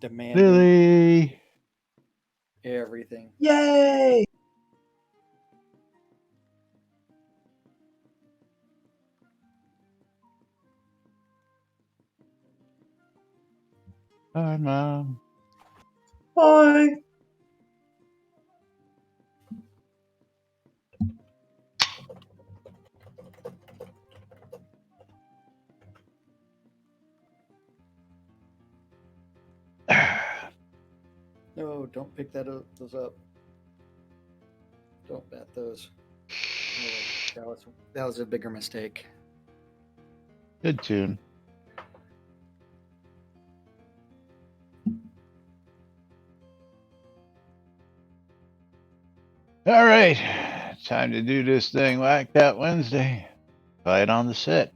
demanding Lily. everything. Yay! Hi, Mom. Hi. No, don't pick those up. Don't bat those. Oh, that was a bigger mistake. Good tune. All right, time to do this thing. Whacked Out Wednesday. Fight on the set.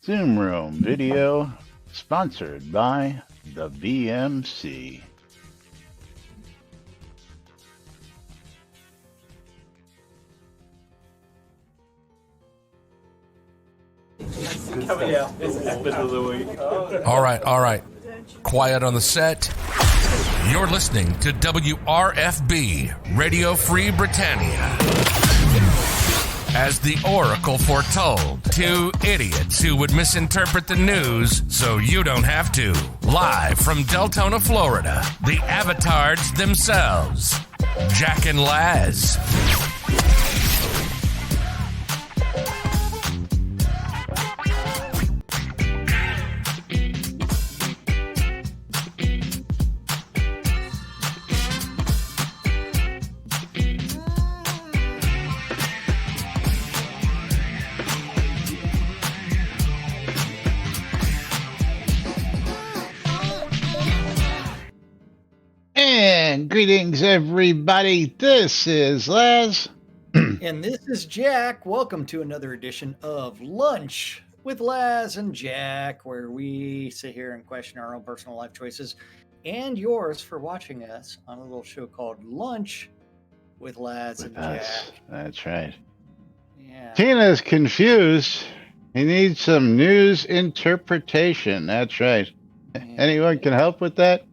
Zoom Room video sponsored by the BMC. All right. Quiet on the set. You're listening to WRFB, Radio Free Britannia. As the Oracle foretold, two idiots who would misinterpret the news so you don't have to. Live from Deltona, Florida, the avatars themselves, Jack and Laz. And greetings, everybody. This is Laz. And this is Jack. Welcome to another edition of Lunch with Laz and Jack, where we sit here and question our own personal life choices and yours for watching us on a little show called Lunch with Laz and Jack. That's right. Yeah. Tina's confused. He needs some news interpretation. That's right. Yeah. Anyone can help with that?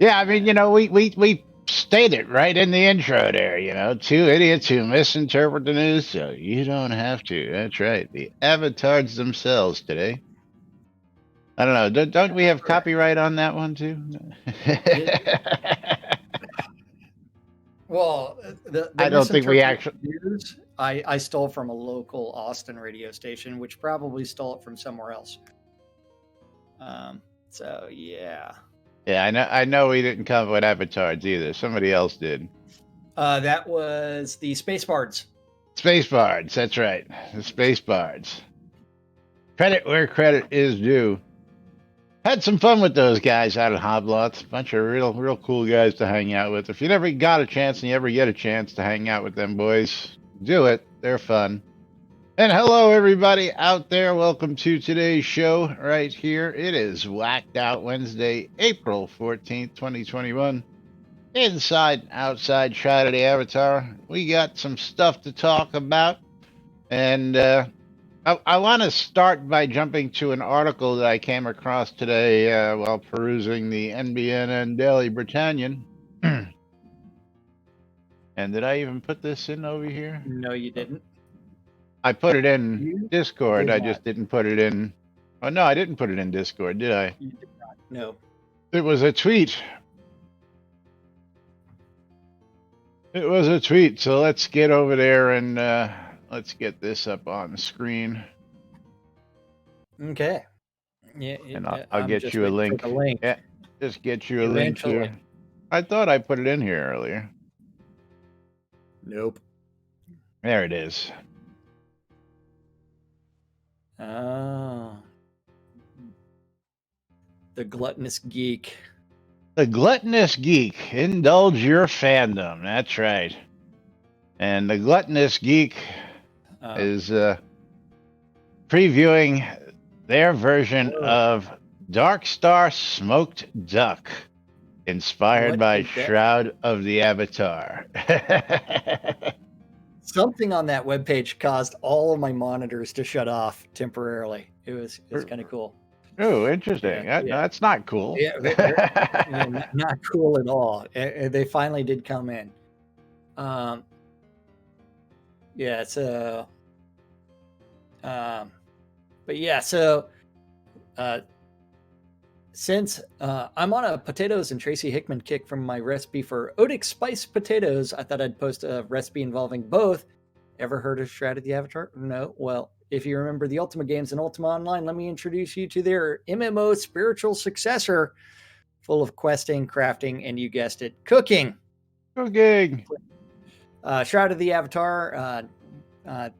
Yeah, I mean, we stated right in the intro there, two idiots who misinterpret the news, so you don't have to. That's right. The avatars themselves today. I don't know. Don't we have copyright on that one too? Well, the I don't think we actually. News, I stole from a local Austin radio station, which probably stole it from somewhere else. So yeah. Yeah, I know we didn't come up with avatars either. Somebody else did. That was the Space Bards. Space Bards, that's right. The Space Bards. Credit where credit is due. Had some fun with those guys out at Hoblots. A bunch of real cool guys to hang out with. If you never got a chance and you ever get a chance to hang out with them boys, do it. They're fun. And hello, everybody out there. Welcome to today's show right here. It is Whacked Out Wednesday, April 14th, 2021. Inside, outside, Shroud of the Avatar. We got some stuff to talk about. And I want to start by jumping to an article that I came across today while perusing the NBNN Daily Britannian. And did I even put this in over here? No, you didn't. I put it in Discord. I just didn't put it in. Oh, no, I didn't put it in Discord, did I? You did not. No. It was a tweet. It was a tweet. So let's get over there and let's get this up on the screen. Okay. Yeah. And I'll get you a link. Yeah, just get you a link here. I thought I put it in here earlier. Nope. There it is. Oh. The gluttonous geek. The gluttonous geek. Indulge your fandom. That's right. And the gluttonous geek is previewing their version of Dark Star Smoked Duck, inspired What by is that? Shroud of the Avatar. Something on that webpage caused all of my monitors to shut off temporarily. It was kind of cool. Oh, interesting. Yeah. That's not cool. Yeah, not cool at all. They finally did come in. Yeah, so, but yeah, so since I'm on a potatoes and Tracy Hickman kick from my recipe for Odic spiced potatoes, I thought I'd post a recipe involving both. Ever heard of Shroud of the Avatar? No? Well, if you remember the Ultima games and Ultima Online, let me introduce you to their MMO spiritual successor, full of questing, crafting, and you guessed it, cooking. Cooking. Shroud of the Avatar.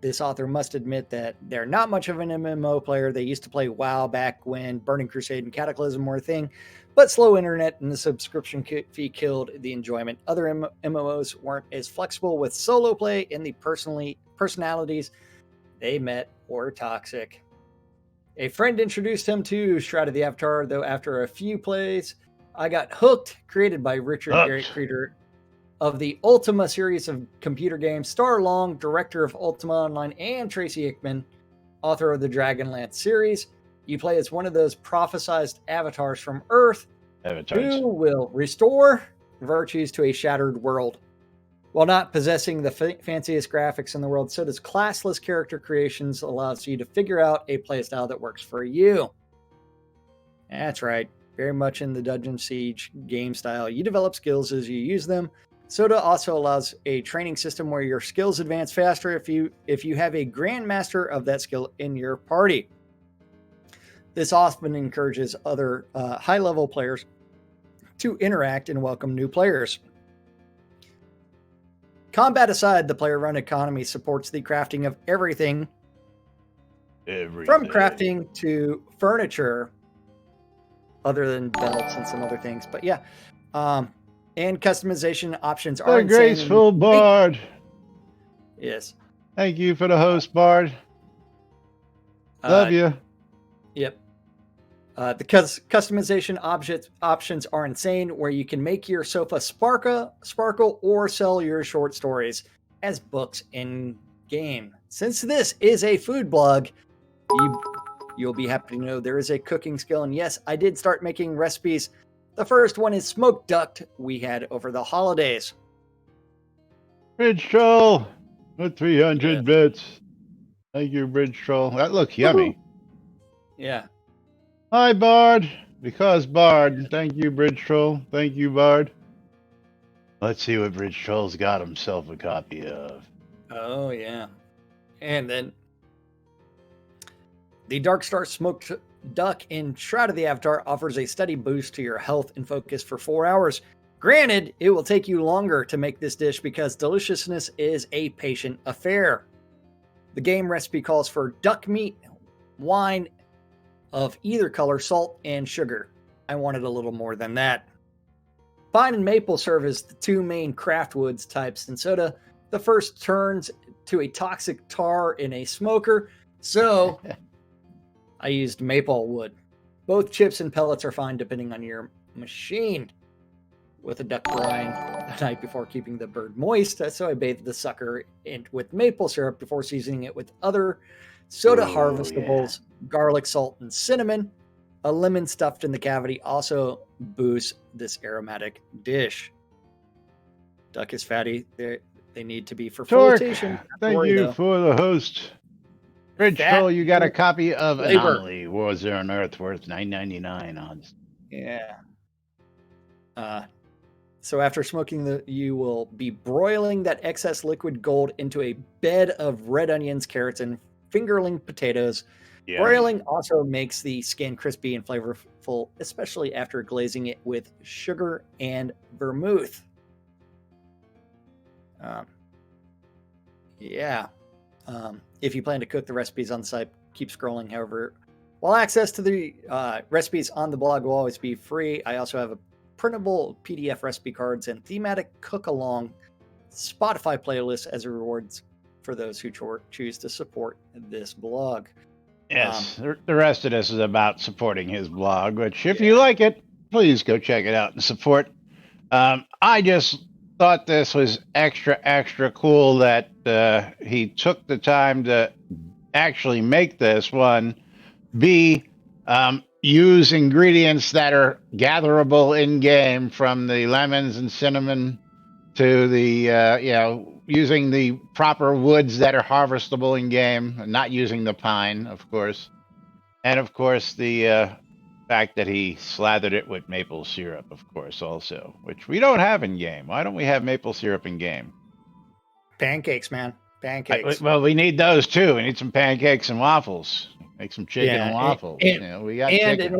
This author must admit that they're not much of an MMO player. They used to play WoW back when Burning Crusade and Cataclysm were a thing, but slow internet and the subscription fee killed the enjoyment. Other MMOs weren't as flexible with solo play, and the personalities they met were toxic. A friend introduced him to Shroud of the Avatar, though after a few plays, I got hooked, created by Richard Garrett Creeder of the Ultima series of computer games, Star Long, director of Ultima Online, and Tracy Hickman, author of the Dragonlance series. You play as one of those prophesized avatars from Earth who will restore virtues to a shattered world. While not possessing the fanciest graphics in the world, so does classless character creations allows you to figure out a playstyle that works for you. That's right, very much in the Dungeon Siege game style. You develop skills as you use them. Soda also allows a training system where your skills advance faster if you have a grandmaster of that skill in your party. This often encourages other high-level players to interact and welcome new players. Combat aside, the player-run economy supports the crafting of everything. From crafting to furniture, other than belts and some other things. But yeah, and customization options are the graceful Bard. Yes. Thank you for the host, Bard. Love you. Yep. The customization options are insane, where you can make your sofa sparkle, or sell your short stories as books in game. Since this is a food blog, you'll be happy to know there is a cooking skill. And yes, I did start making recipes. The first one is smoked duck we had over the holidays. Bridge Troll with 300 bits. Thank you, Bridge Troll. That looks yummy. Yeah. Hi, Bard. Because Bard. Thank you, Bridge Troll. Thank you, Bard. Let's see what Bridge Troll's got himself a copy of. Oh, yeah. And then the Dark Star Smoked Duck in Shroud of the Avatar offers a steady boost to your health and focus for 4 hours. Granted, it will take you longer to make this dish because deliciousness is a patient affair. The game recipe calls for duck meat, wine of either color, salt, and sugar. I wanted a little more than that. Pine and maple serve as the two main craft woods types in soda. The first turns to a toxic tar in a smoker, so I used maple wood. Both chips and pellets are fine depending on your machine. With a duck brine the night before, keeping the bird moist, so I bathed the sucker with maple syrup before seasoning it with other soda harvestables, garlic, salt, and cinnamon. A lemon stuffed in the cavity also boosts this aromatic dish. Duck is fatty. They need to be for flotation. Thank you for the host. Bridge Troll, you got a copy of Anomaly. Was there on Earth worth $9.99 on? Yeah. So after smoking, you will be broiling that excess liquid gold into a bed of red onions, carrots, and fingerling potatoes. Yeah. Broiling also makes the skin crispy and flavorful, especially after glazing it with sugar and vermouth. If you plan to cook, the recipes on the site, keep scrolling. However, While access to the recipes on the blog will always be free, I also have a printable PDF recipe cards and thematic cook-along Spotify playlists as rewards for those who choose to support this blog. Yes, the rest of this is about supporting his blog, which if you like it, please go check it out and support. I just thought this was extra cool that he took the time to actually make this one. B, use ingredients that are gatherable in game, from the lemons and cinnamon to the using the proper woods that are harvestable in game, not using the pine, of course, and of course the fact that he slathered it with maple syrup, of course, also, which we don't have in game. Why don't we have maple syrup in game? Pancakes, man. Pancakes. Well, we need those too. We need some pancakes and waffles. Make some chicken and waffles. We got and chicken.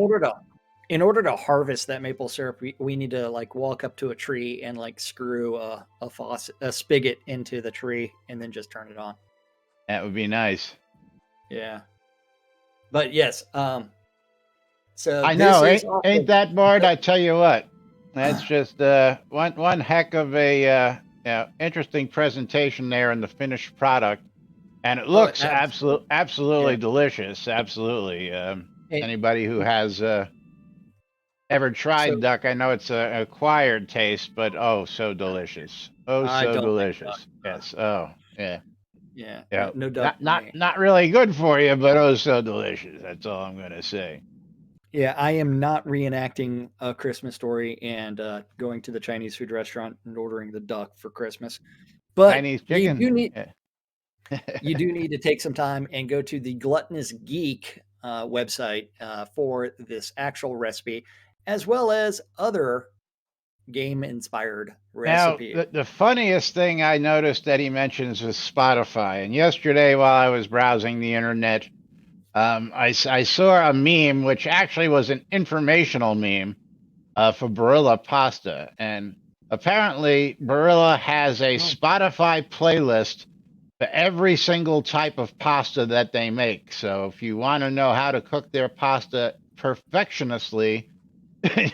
in order to harvest that maple syrup, we need to like walk up to a tree and like screw a spigot into the tree and then just turn it on. That would be nice. Yeah. But yes, so I know, ain't that, Bard? I tell you what, that's just one heck of a interesting presentation there in the finished product, and it looks absolutely delicious. Absolutely, anybody who has ever tried duck, I know it's an acquired taste, but oh, so delicious! Oh, so delicious! Yes. Oh, yeah. Yeah. No doubt. Not really good for you, but oh, so delicious. That's all I'm gonna say. Yeah, I am not reenacting A Christmas Story and going to the Chinese food restaurant and ordering the duck for Christmas. But Chinese chicken. You do need to take some time and go to the Gluttonous Geek website for this actual recipe, as well as other game-inspired recipes. Now, the funniest thing I noticed that he mentions was Spotify. And yesterday, while I was browsing the internet, I saw a meme, which actually was an informational meme for Barilla Pasta. And apparently, Barilla has a Spotify playlist for every single type of pasta that they make. So if you want to know how to cook their pasta perfectionistly,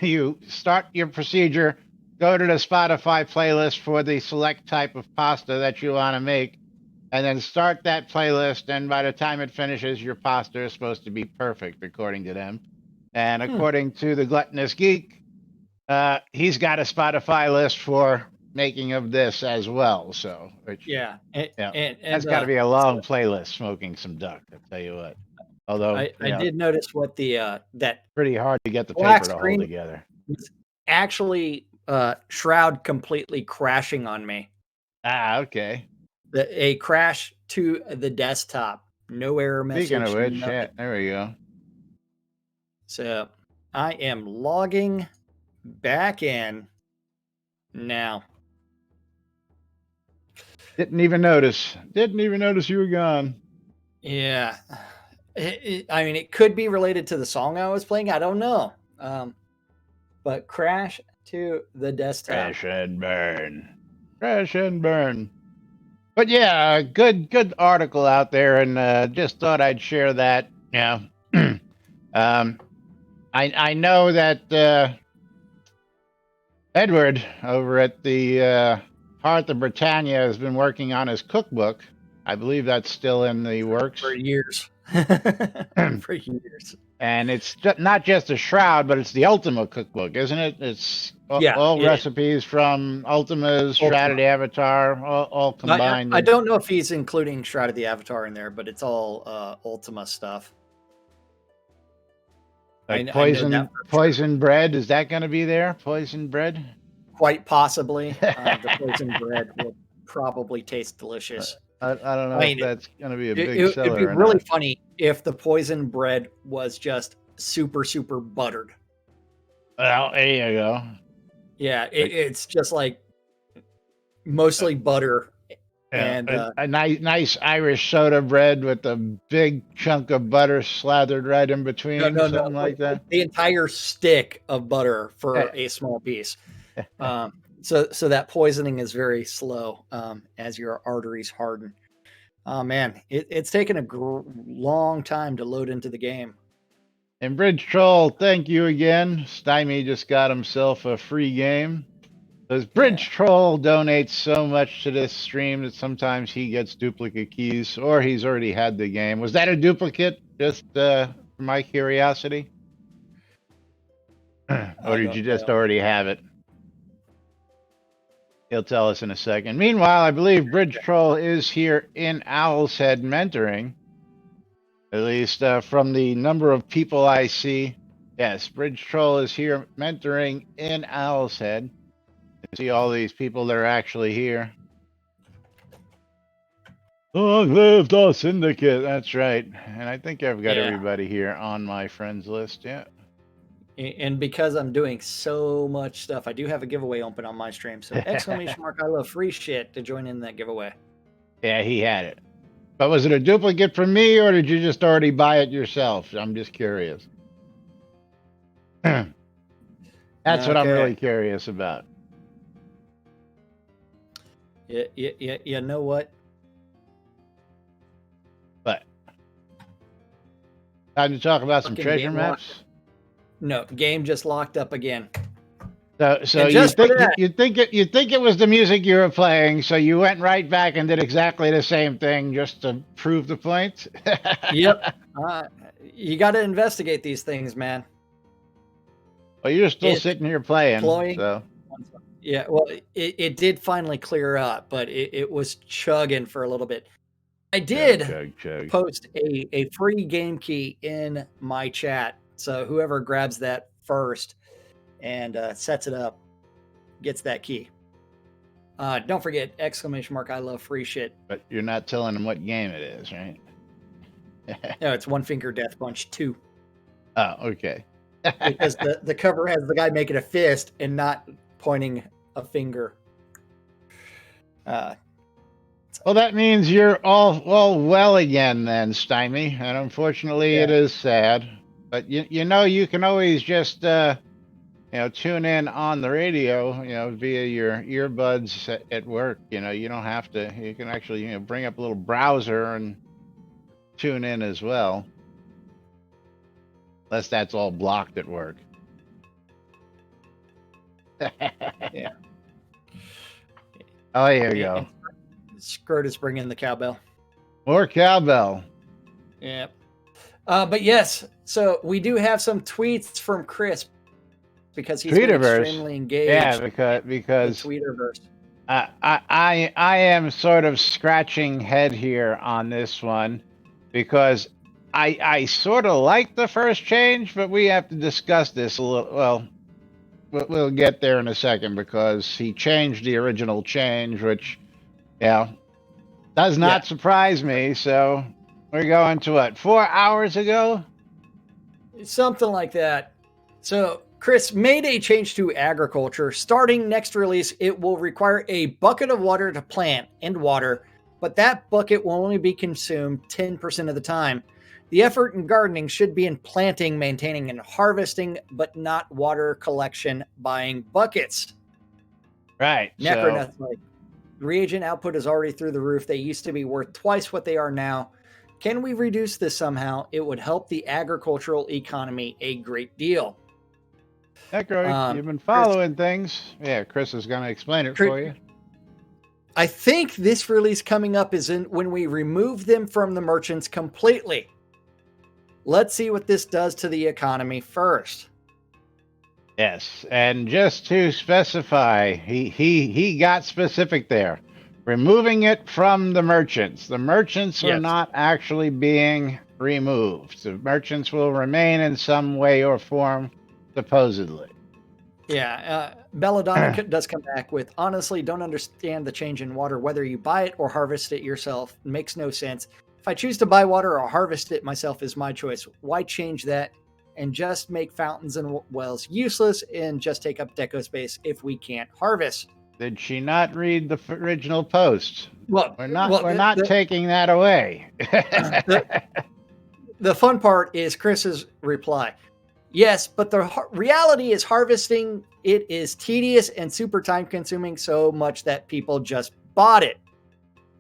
you start your procedure, go to the Spotify playlist for the select type of pasta that you want to make, and then start that playlist, and by the time it finishes, your pasta is supposed to be perfect, according to them. And according to the Gluttonous Geek, he's got a Spotify list for making of this as well. So, and that's got to be a long playlist, smoking some duck, I'll tell you what. Although I did notice what the that pretty hard to get the paper to hold together. It's actually Shroud completely crashing on me. Okay. A crash to the desktop. No error message. Speaking of which, there we go. So I am logging back in now. Didn't even notice you were gone. Yeah. I mean, it could be related to the song I was playing. I don't know. But crash to the desktop. Crash and burn. Crash and burn. But yeah, good article out there, and just thought I'd share that. Yeah. I know that Edward over at the Hearth of Britannia has been working on his cookbook. I believe that's still in the works. For years. For years. And it's not just a Shroud, but it's the Ultima cookbook, isn't it? It's all recipes from Ultima's, Shroud of the Avatar, all combined. I don't know if he's including Shroud of the Avatar in there, but it's all Ultima stuff. Like poison bread, is that going to be there? Poison bread? Quite possibly. The poison bread will probably taste delicious. I don't know if that's going to be a big seller. It'd be really funny if the poison bread was just super buttered. Well, there you go. Yeah, it's just like mostly butter. And a nice Irish soda bread with a big chunk of butter slathered right in between, something like that. The entire stick of butter for a small piece. So that poisoning is very slow as your arteries harden. Oh man, it's taken a long time to load into the game. And Bridge Troll, thank you again. Stymie just got himself a free game. Because Bridge Troll donates so much to this stream that sometimes he gets duplicate keys, or he's already had the game. Was that a duplicate? Just for my curiosity? Or did you just already have it? He'll tell us in a second. Meanwhile, I believe Bridge Troll is here in Owl's Head mentoring. At least from the number of people I see. Yes, Bridge Troll is here mentoring in Owl's Head. You see all these people that are actually here. Long live the Syndicate. That's right. And I think I've got everybody here on my friends list. Yeah. And because I'm doing so much stuff, I do have a giveaway open on my stream. So exclamation mark, I love free shit to join in that giveaway. Yeah, he had it. But was it a duplicate from me, or did you just already buy it yourself? I'm just curious. That's what I'm really curious about. You know what? But time to talk about some treasure maps. No, game just locked up again. So you think it was the music you were playing, so you went right back and did exactly the same thing just to prove the point? Yep. You got to investigate these things, man. Well, you're still sitting here playing. So. Yeah, well, it did finally clear up, but it was chugging for a little bit. I did post a free game key in my chat. So whoever grabs that first and sets it up gets that key. Don't forget, exclamation mark, I love free shit. But you're not telling them what game it is, right? No, it's One Finger Death Punch 2. Oh, okay. Because the cover has the guy making a fist and not pointing a finger. Well, that means you're all well again then, Stymie. And unfortunately, it is sad. But you know, you can always just tune in on the radio, via your earbuds at work. You don't have to. You can actually bring up a little browser and tune in as well. Unless that's all blocked at work. Yeah. Oh, here you go. Shroud is bringing the cowbell. More cowbell. Yeah. But yes, so we do have some tweets from Chris because he's been extremely engaged. Yeah, because Tweeterverse. I am sort of scratching head here on this one because I sort of like the first change, but we have to discuss this a little. Well, we'll get there in a second because he changed the original change, which, does not surprise me. So we're going to what, 4 hours ago? Something like that. So Chris made a change to agriculture. Starting next release, it will require a bucket of water to plant and water, but that bucket will only be consumed 10% of the time. The effort in gardening should be in planting, maintaining, and harvesting, but not water collection, buying buckets. Right. Necroneth's like, reagent output is already through the roof. They used to be worth twice what they are now. Can we reduce this somehow? It would help the agricultural economy a great deal. Necro, you've been following things. Yeah, Chris is going to explain it for you. I think this release coming up is when we remove them from the merchants completely. Let's see what this does to the economy first. Yes, and just to specify, he got specific there. Removing it from the merchants. The merchants are not actually being removed. The merchants will remain in some way or form, supposedly. Yeah, Belladonna does come back with, honestly, don't understand the change in water, whether you buy it or harvest it yourself. It makes no sense. If I choose to buy water or harvest it myself is my choice. Why change that and just make fountains and wells useless and just take up deco space if we can't harvest? Did she not read the original post? Well, we're not taking that away. The fun part is Chris's reply. Yes, but the reality is harvesting it is tedious and super time consuming so much that people just bought it.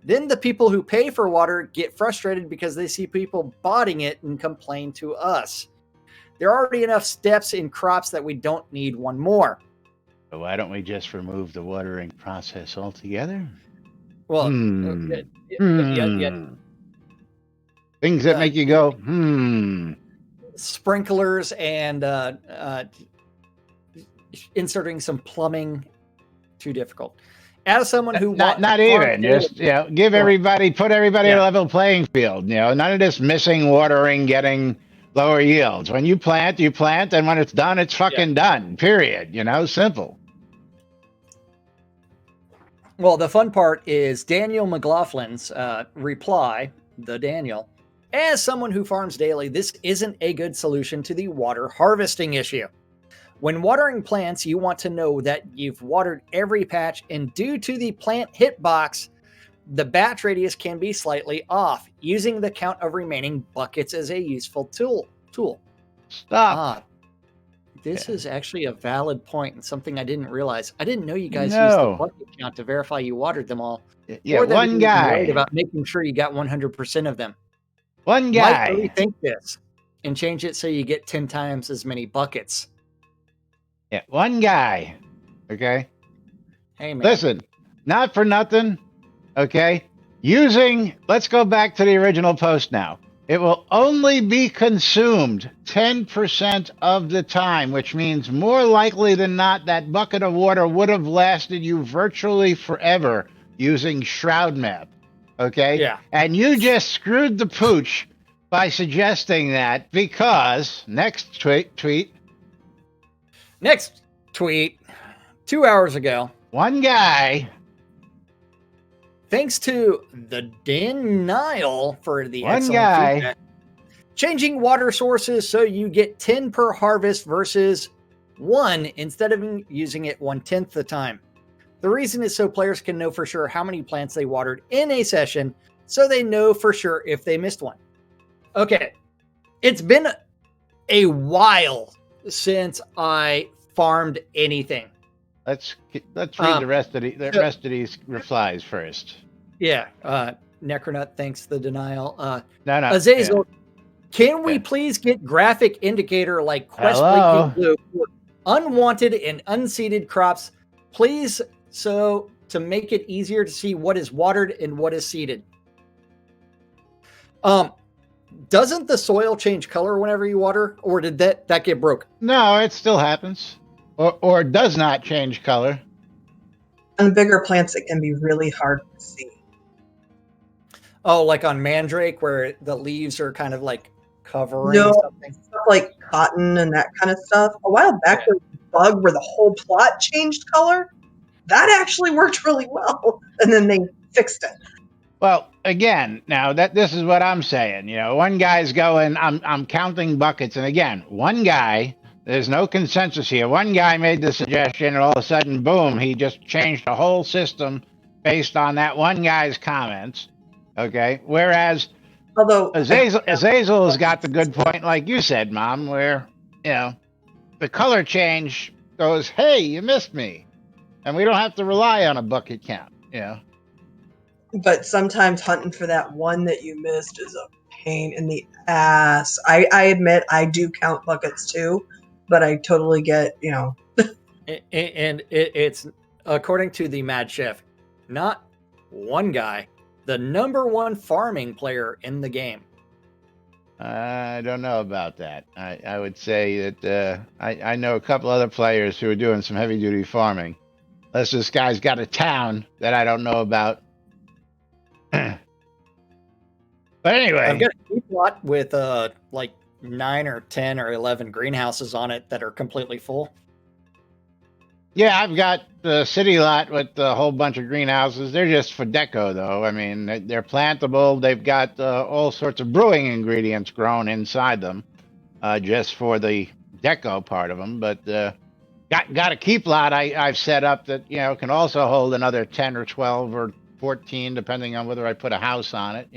Then the people who pay for water get frustrated because they see people botting it and complain to us. There are already enough steps in crops that we don't need one more. So why don't we just remove the watering process altogether? Well, Hmm. yeah, Things that make you go, sprinklers and inserting some plumbing, too difficult. As someone who Not even just put everybody at a level playing field. None of this missing watering, getting lower yields. When you plant, and when it's done, it's fucking done. Period. Simple. Well, the fun part is Daniel McLaughlin's reply, the Daniel. As someone who farms daily, this isn't a good solution to the water harvesting issue. When watering plants, you want to know that you've watered every patch, and due to the plant hitbox, the batch radius can be slightly off. Using the count of remaining buckets as a useful tool. Stop. This is actually a valid point and something I didn't realize. I didn't know you guys used the bucket count to verify you watered them all. Yeah, or that one guy. Worried about making sure you got 100% of them. One guy. Might rethink this and change it so you get 10 times as many buckets. Yeah, one guy. Okay. Hey, man. Listen, not for nothing. Okay. Let's go back to the original post now. It will only be consumed 10% of the time, which means more likely than not, that bucket of water would have lasted you virtually forever using Shroud Map. Okay? Yeah. And you just screwed the pooch by suggesting that because, next tweet. Next tweet, 2 hours ago. One guy. Thanks to the Denial for the one excellent guy feedback. Changing water sources so you get 10 per harvest versus 1 instead of using it 1/10 the time. The reason is so players can know for sure how many plants they watered in a session, so they know for sure if they missed one. Okay, it's been a while since I farmed anything. Let's read the rest of these replies first. Yeah, Necronut thanks the Denial. No. Azazel, can we please get graphic indicator like Quest Hello? Blinking Blue for unwanted and unseeded crops, please, so to make it easier to see what is watered and what is seeded. Doesn't the soil change color whenever you water, or did that get broke? No, it still happens. Or does not change color. On bigger plants, it can be really hard to see. Oh, like on Mandrake, where the leaves are kind of like covering something? Stuff like cotton and that kind of stuff. A while back, there was a bug where the whole plot changed color. That actually worked really well, and then they fixed it. Well, again, now this is what I'm saying. One guy's going, I'm counting buckets, and again, one guy. There's no consensus here. One guy made the suggestion, and all of a sudden, boom, he just changed the whole system based on that one guy's comments. Okay? Whereas Azazel has got the good point, like you said, Mom, where, the color change goes, hey, you missed me. And we don't have to rely on a bucket count, But sometimes hunting for that one that you missed is a pain in the ass. I admit I do count buckets too. But I totally get, And it's, according to the Mad Chef, not one guy, the number one farming player in the game. I don't know about that. I would say that I know a couple other players who are doing some heavy-duty farming. Unless this guy's got a town that I don't know about. But anyway. I've got a deep lot with like 9 or 10 or 11 greenhouses on it that are completely full. Yeah, I've got the city lot with a whole bunch of greenhouses. They're just for deco, though. I mean, they're plantable. They've got all sorts of brewing ingredients grown inside them, just for the deco part of them. But got a keep lot I've set up that can also hold another 10 or 12 or 14, depending on whether I put a house on it.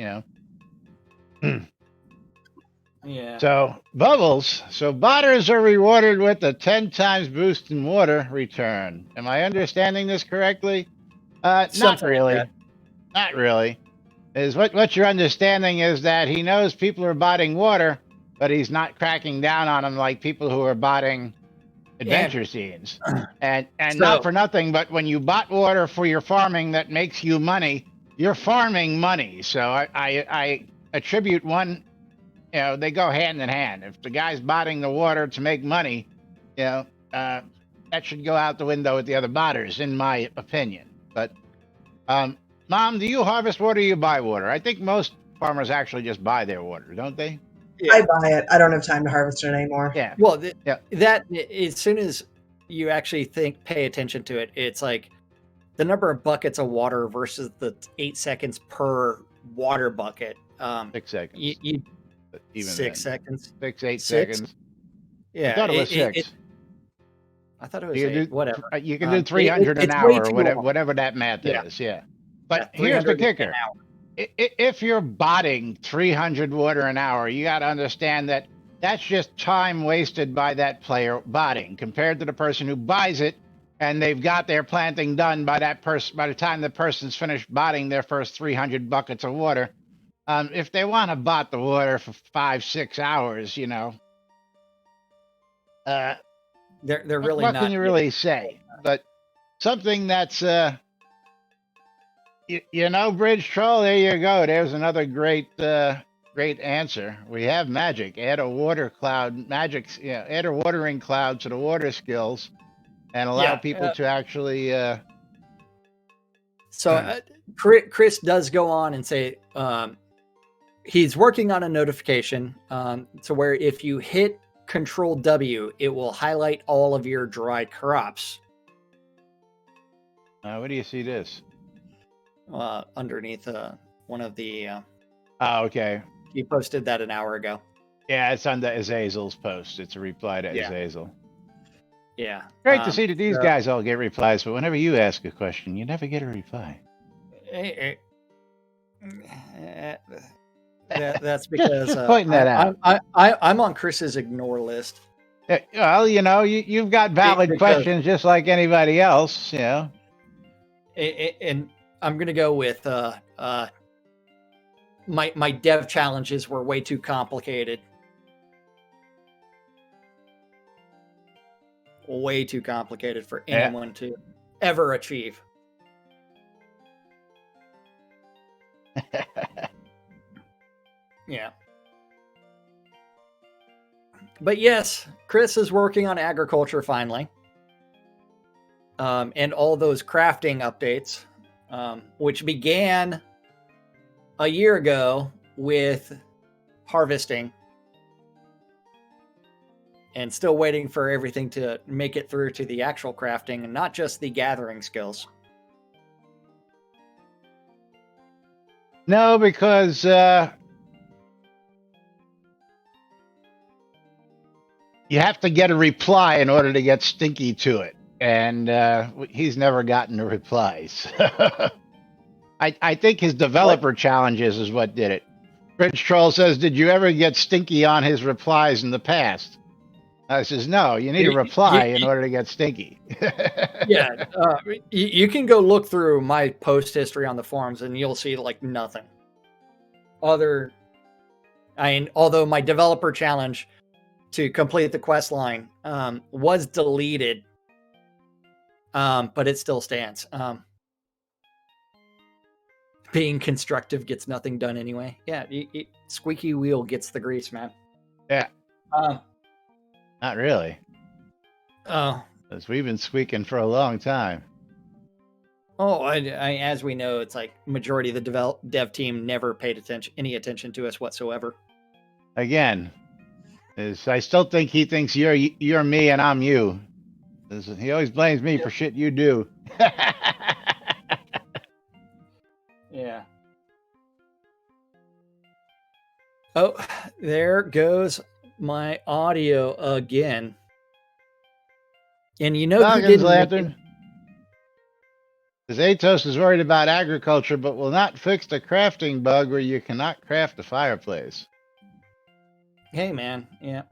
Yeah. So Bubbles. So botters are rewarded with a 10 times boost in water return. Am I understanding this correctly? Not really. Like not really. Is what you're understanding is that he knows people are buying water, but he's not cracking down on them like people who are botting adventure scenes. And not for nothing, but when you bot water for your farming that makes you money, you're farming money. So I attribute one, they go hand in hand. If the guy's botting the water to make money, that should go out the window with the other botters, in my opinion. But, Mom, do you harvest water or you buy water? I think most farmers actually just buy their water, don't they? Yeah. I buy it. I don't have time to harvest it anymore. Yeah. Well, that as soon as you actually pay attention to it, it's like the number of buckets of water versus the 8 seconds per water bucket. 6 seconds. Even 6 then. seconds. 6, 8 6? seconds. Yeah. I thought it was 6. I thought it was you 8. Whatever. You can do 300 an hour, or whatever that math is. Yeah. But here's the kicker. If you're botting 300 water an hour, you got to understand that that's just time wasted by that player botting compared to the person who buys it and they've got their planting done by that person. By the time the person's finished botting their first 300 buckets of water, if they want to bot the water for 5-6 hours, they're really what not. can you really say? But something that's Bridge Troll, there you go. There's another great answer. We have magic. Add a water cloud, add a watering cloud to the water skills and allow people to actually. Chris does go on and say he's working on a notification to where if you hit Control W, it will highlight all of your dried crops. Where do you see this? Underneath one of the. Oh, okay. He posted that an hour ago. Yeah, it's under Azazel's post. It's a reply to Azazel. Yeah. Great to see that these guys all get replies, but whenever you ask a question, you never get a reply. That's because just pointing that out. I'm on Chris's ignore list. Well, you've got valid questions just like anybody else. And I'm gonna go with my dev challenges were way too complicated. Way too complicated for anyone to ever achieve. Yeah. But yes, Chris is working on agriculture finally. And all those crafting updates, which began a year ago with harvesting. And still waiting for everything to make it through to the actual crafting and not just the gathering skills. No, because you have to get a reply in order to get Stinky to it. And he's never gotten a reply. So I think his developer challenges is what did it. Rich Troll says, did you ever get Stinky on his replies in the past? I says, no, you need a reply in order to get Stinky. Yeah, you can go look through my post history on the forums and you'll see like nothing. Although my developer challenge to complete the quest line was deleted, but it still stands. Being constructive gets nothing done anyway. Yeah, squeaky wheel gets the grease, man. Yeah. Not really. Oh. Because we've been squeaking for a long time. Oh, as we know, it's like majority of the dev team never paid any attention to us whatsoever. Again, I still think he thinks you're me and I'm you. He always blames me for shit you do. Yeah. Oh, there goes my audio again. And who didn't Lantern. Says Atos is worried about agriculture, but will not fix the crafting bug where you cannot craft a fireplace. Hey, man. Yeah.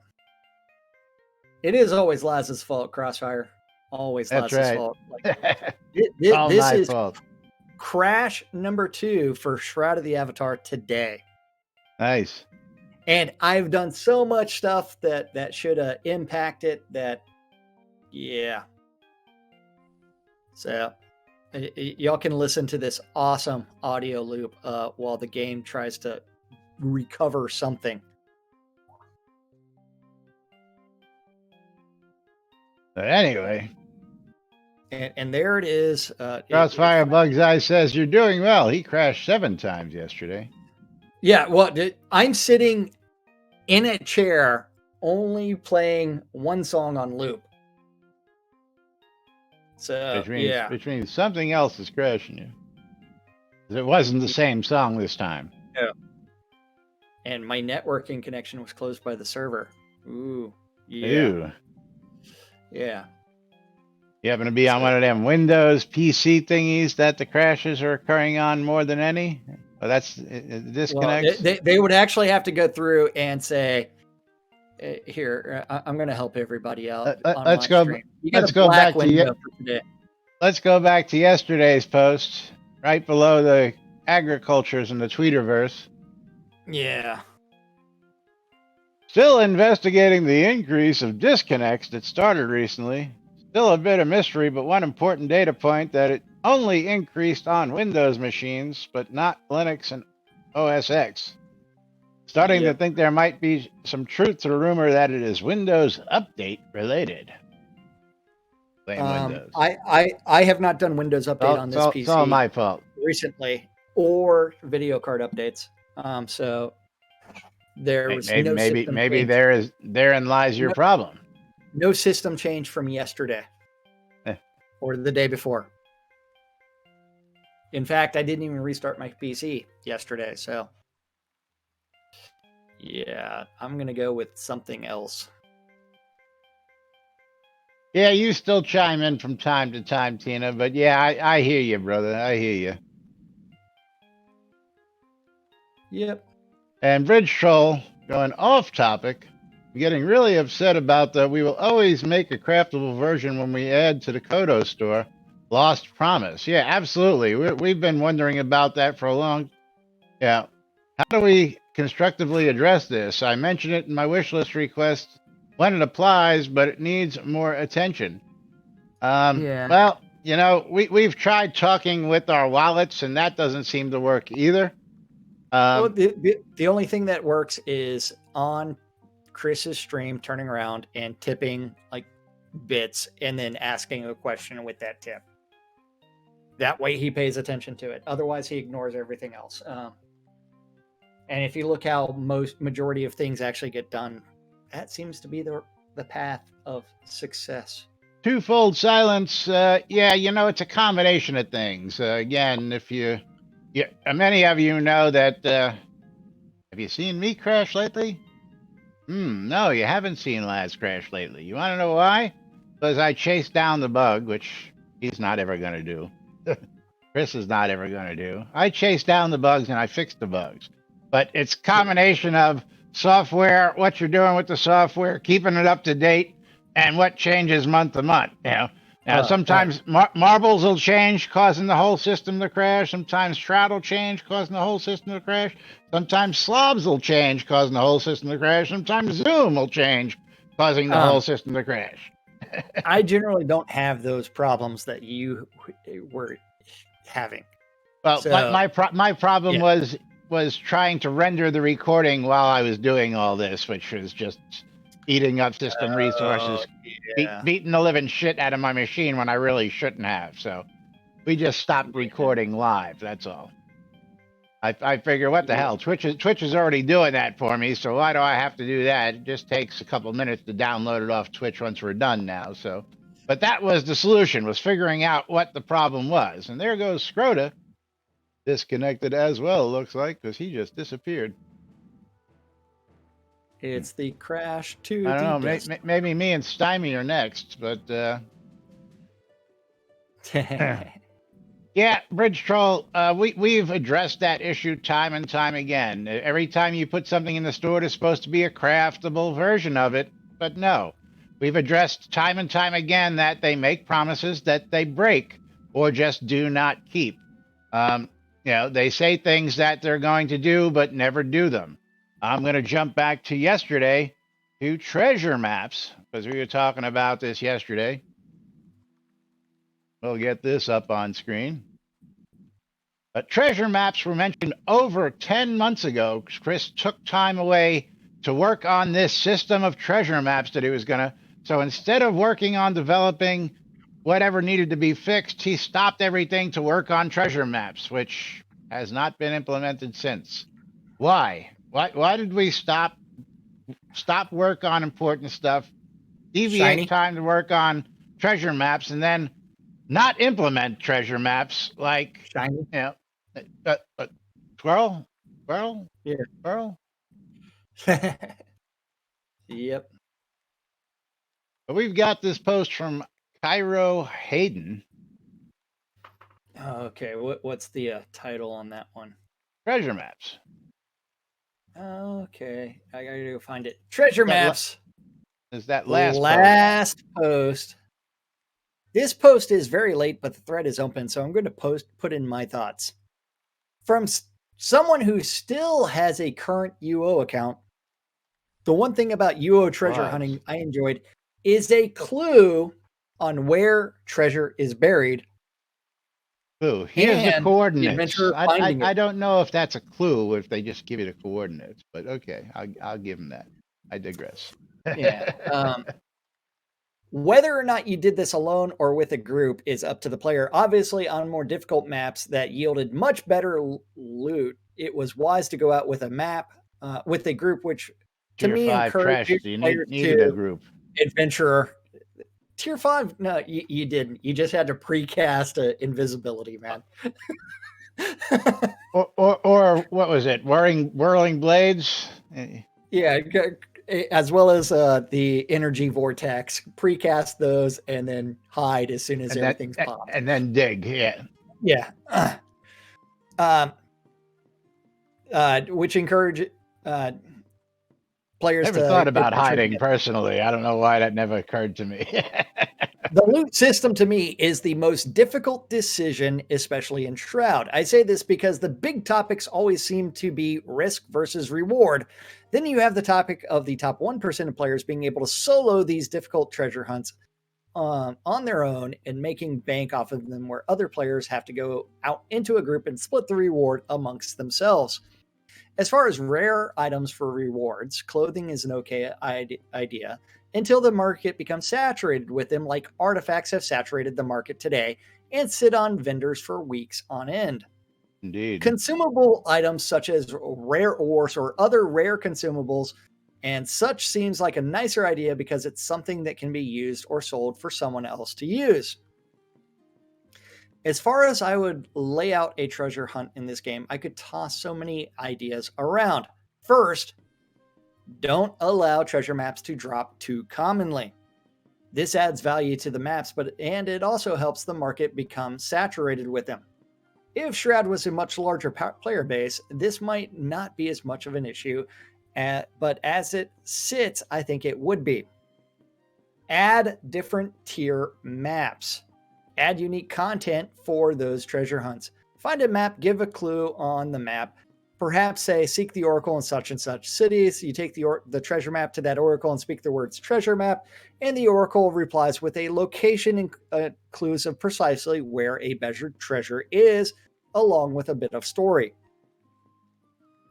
It is always Laz's fault, Crossfire. Always That's Laz's right. fault. All this my is fault. crash number 2 for Shroud of the Avatar today. Nice. And I've done so much stuff that should impact it that, yeah. So y'all can listen to this awesome audio loop while the game tries to recover something. But anyway, and there it is. Crossfire Bugs Eye says you're doing well. He crashed 7 times yesterday. Yeah, well, I'm sitting in a chair only playing one song on loop. So which means something else is crashing you. It wasn't the same song this time. Yeah. And my networking connection was closed by the server. Ooh. Yeah. Ooh. Yeah. You happen to be on one of them Windows PC thingies that the crashes are occurring on more than any? Well, that's disconnects. Well, they would actually have to go through and say, "Here, I'm going to help everybody out." Let's go. Let's go back to Let's go back to yesterday's post, right below the agricultures in the Tweeterverse. Yeah. Still investigating the increase of disconnects that started recently. Still a bit of mystery, but one important data point that it only increased on Windows machines, but not Linux and OS X. Starting to think there might be some truth to the rumor that it is Windows Update related. Windows. I have not done Windows Update on this PC. It's all my fault. Recently, or video card updates. So there was maybe therein lies your problem. No system change from yesterday or the day before. In fact, I didn't even restart my PC yesterday. So yeah, I'm going to go with something else. Yeah, you still chime in from time to time, Tina, but yeah, I hear you, brother. I hear you. Yep. And Bridge Troll, going off topic, getting really upset about that. We will always make a craftable version when we add to the Kodo store. Lost promise. Yeah, absolutely. We've been wondering about that for a long. Yeah. How do we constructively address this? I mentioned it in my wish list request when it applies, but it needs more attention. Well, you know, we've tried talking with our wallets, and that doesn't seem to work either. Well, the only thing that works is on Chris's stream, turning around and tipping like bits and then asking a question with that tip. That way he pays attention to it. Otherwise, he ignores everything else. And if you look how majority of things actually get done, that seems to be the path of success. Twofold silence. Yeah, you know, it's a combination of things. Again, if many of you know that. Have you seen me crash lately? No, you haven't seen Laz crash lately. You want to know why? Because I chased down the bug, which he's not ever going to do. Chris is not ever going to do. I chased down the bugs and I fixed the bugs. But it's a combination of software, what you're doing with the software, keeping it up to date, and what changes month to month. You know? Now, sometimes marbles will change, causing the whole system to crash. Sometimes Shroud will change, causing the whole system to crash. Sometimes slobs will change, causing the whole system to crash. Sometimes Zoom will change, causing the whole system to crash. I generally don't have those problems that you were having. Well, so, my problem was trying to render the recording while I was doing all this, which was just eating up system resources, beating the living shit out of my machine when I really shouldn't have. So we just stopped recording live. That's all. I figure, what the hell? Twitch is already doing that for me, so why do I have to do that? It just takes a couple minutes to download it off Twitch once we're done now. So, but that was the solution, was figuring out what the problem was. And there goes Scrota, disconnected as well, looks like, because he just disappeared. It's the crash to I don't know. Maybe me and Stymie are next, but yeah, Bridge Troll. We've addressed that issue time and time again. Every time you put something in the store, it's supposed to be a craftable version of it, but no. We've addressed time and time again that they make promises that they break or just do not keep. You know, they say things that they're going to do, but never do them. I'm going to jump back to yesterday to treasure maps because we were talking about this yesterday. We'll get this up on screen. But treasure maps were mentioned over 10 months ago. Chris took time away to work on this system of treasure maps that he was going to. So instead of working on developing whatever needed to be fixed, he stopped everything to work on treasure maps, which has not been implemented since. Why? Why did we stop work on important stuff, deviate Shiny. time to work on treasure maps, and then not implement treasure maps like Shiny. you know squirrel, squirrel, Yeah. squirrel. Yep. But we've got this post from Cairo Hayden. Okay, what's the title on that one? Treasure maps. Okay, I gotta go find it. Treasure maps. Is that The last post? This post is very late, but the thread is open, so I'm going to put in my thoughts. From someone who still has a current UO account, the one thing about UO treasure hunting I enjoyed is a clue on where treasure is buried. Clue. Here's the coordinates. adventure finding I it. don't know if that's a clue if they just give you the coordinates, but okay, I'll give them that. I digress. Yeah. Whether or not you did this alone or with a group is up to the player. Obviously, on more difficult maps that yielded much better loot, it was wise to go out with a map, with a group, which to Tier me 5 trash. encouraged You players needed a to group. adventure. Tier 5, no, you didn't. You just had to precast invisibility, man. or what was it? Whirling blades? Yeah, as well as the energy vortex. Precast those and then hide as soon as everything's popped. And then dig, yeah. Yeah. Which encourage players Never to thought about hiding personally. I don't know why that never occurred to me. The loot system to me is the most difficult decision, especially in Shroud. I say this because the big topics always seem to be risk versus reward. Then you have the topic of the top 1% of players being able to solo these difficult treasure hunts on their own and making bank off of them, where other players have to go out into a group and split the reward amongst themselves. As far as rare items for rewards, clothing is an okay idea until the market becomes saturated with them, like artifacts have saturated the market today and sit on vendors for weeks on end. Indeed. Consumable items such as rare ores or other rare consumables and such seems like a nicer idea because it's something that can be used or sold for someone else to use. As far as I would lay out a treasure hunt in this game, I could toss so many ideas around. First, don't allow treasure maps to drop too commonly. This adds value to the maps, and it also helps the market become saturated with them. If Shroud was a much larger player base, this might not be as much of an issue, but as it sits, I think it would be. Add different tier maps. Add unique content for those treasure hunts. Find a map, give a clue on the map. Perhaps say, seek the oracle in such and such cities. You take the treasure map to that oracle and speak the words treasure map, and the oracle replies with a location and clues of precisely where a measured treasure is, along with a bit of story.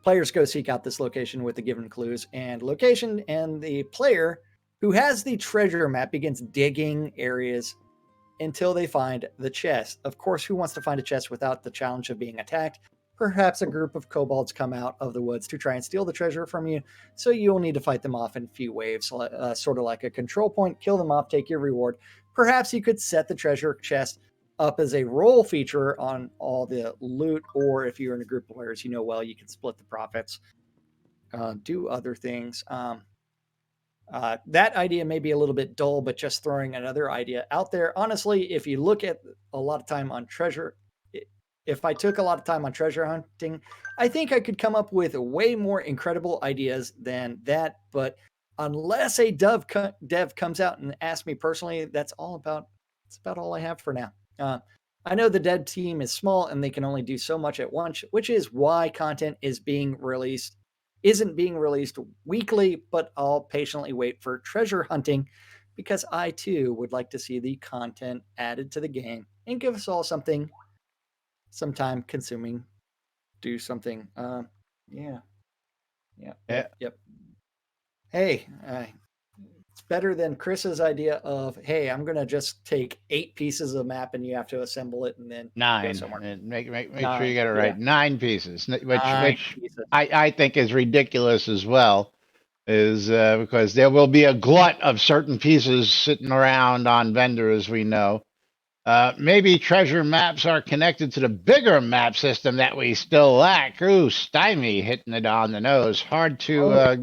Players go seek out this location with the given clues and location, and the player who has the treasure map begins digging areas until they find the chest. Of course, who wants to find a chest without the challenge of being attacked? Perhaps a group of kobolds come out of the woods to try and steal the treasure from you, so you'll need to fight them off in a few waves, sort of like a control point. Kill them off, take your reward. Perhaps you could set the treasure chest up as a roll feature on all the loot, or if you're in a group of players you know well, you can split the profits, do other things. That idea may be a little bit dull, but just throwing another idea out there. Honestly, if you look at a lot of time on treasure, if I took a lot of time on treasure hunting, I think I could come up with way more incredible ideas than that. But unless a dev comes out and asks me personally, that's about all I have for now. I know the dev team is small and they can only do so much at once, which is why content is being released isn't being released weekly, but I'll patiently wait for treasure hunting because I too would like to see the content added to the game and give us all something, some time consuming, do something. Yeah, yeah, Yeah, yep. Hey, it's better than Chris's idea of, hey, I'm gonna just take 8 pieces of map and you have to assemble it and then go 9. somewhere. And make sure you 9, get it yeah, right. 9 pieces, which 9 pieces. I think is ridiculous as well. Is because there will be a glut of certain pieces sitting around on vendor, as we know. Maybe treasure maps are connected to the bigger map system that we still lack. Ooh, stymie, hitting it on the nose. Hard to Oh,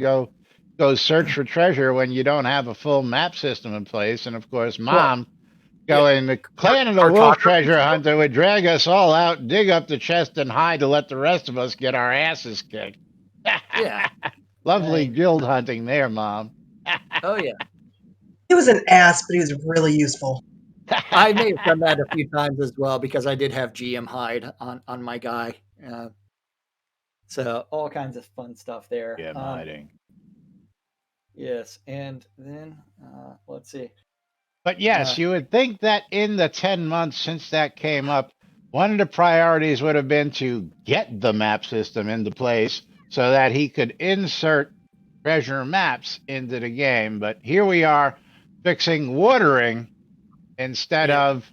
go search for treasure when you don't have a full map system in place. And of course, well, Mom yeah, going the clan of the wolf cartography treasure skills. hunter would drag us all out, dig up the chest, and hide to let the rest of us get our asses kicked. Yeah, Lovely I, guild hunting there, Mom. oh yeah. He was an ass, but he was really useful. I may have done that a few times as well because I did have GM hide on my guy. So all kinds of fun stuff there. Yeah, I'm hiding. Yes, and then let's see. But yes, Uh, you would think that in the 10 months since that came up, one of the priorities would have been to get the map system into place so that he could insert treasure maps into the game. But here we are fixing watering instead yeah, of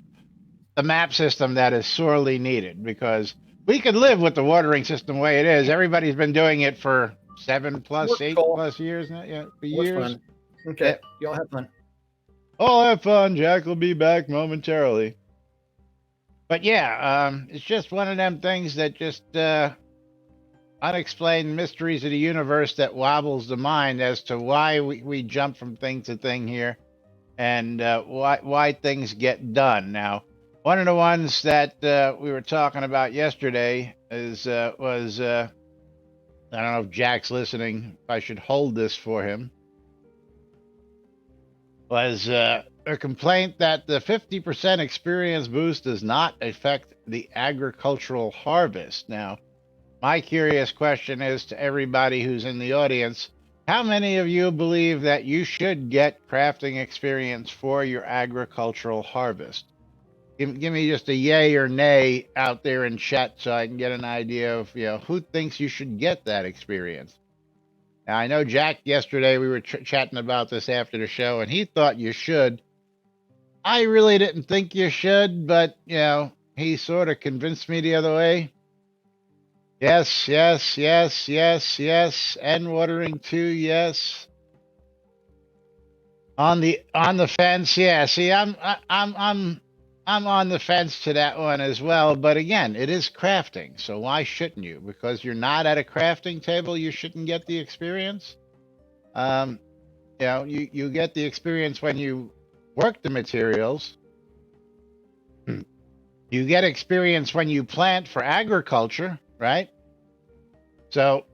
the map system that is sorely needed, because we could live with the watering system the way it is. Everybody's been doing it for 7 plus, work 8 Cole. plus years now. Yeah, for Was years. fun. Okay, Yeah. y'all have fun. Oh, have fun. Jack will be back momentarily. But yeah, it's just one of them things that just unexplained mysteries of the universe that wobbles the mind as to why we jump from thing to thing here, and why things get done. Now, one of the ones that we were talking about yesterday was I don't know if Jack's listening. If I should hold this for him, was a complaint that the 50% experience boost does not affect the agricultural harvest. Now, my curious question is to everybody who's in the audience: how many of you believe that you should get crafting experience for your agricultural harvest? Give me just a yay or nay out there in chat so I can get an idea of who thinks you should get that experience. Now, I know Jack yesterday we were chatting about this after the show, and he thought you should. I really didn't think you should, but he sort of convinced me the other way. Yes, yes, yes, yes, yes. And watering too, yes. On the fence, yeah. See, I'm on the fence to that one as well. But again, it is crafting, so why shouldn't you? Because you're not at a crafting table, you shouldn't get the experience. Um, you get the experience when you work the materials. You get experience when you plant for agriculture, right? So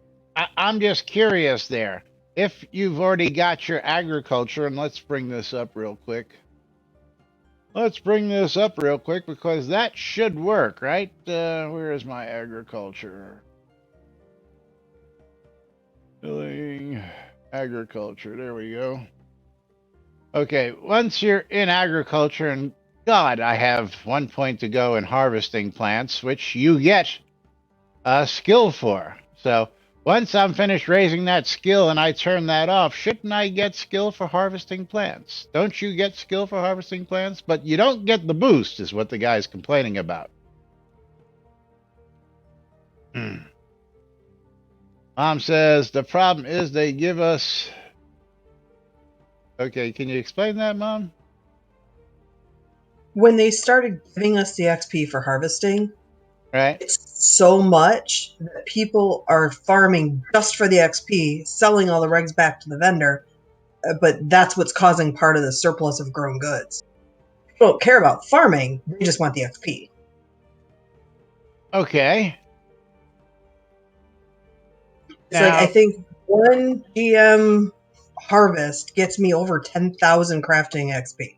I'm just curious there. If you've already got your agriculture, and let's bring this up real quick. Let's bring this up real quick because that should work, right? Where is my agriculture? Filling agriculture. There we go. Okay, once you're in agriculture, and God, I have 1 point to go in harvesting plants, which you get a skill for. So once I'm finished raising that skill and I turn that off, shouldn't I get skill for harvesting plants? Don't you get skill for harvesting plants? But you don't get the boost, is what the guy's complaining about. Mom says the problem is they give us. Okay, can you explain that, Mom? When they started giving us the XP for harvesting, Right? it's so much that people are farming just for the XP, selling all the regs back to the vendor. But that's what's causing part of the surplus of grown goods. People don't care about farming; they just want the XP. Okay. It's like I Now, think one GM harvest gets me over 10,000 crafting XP.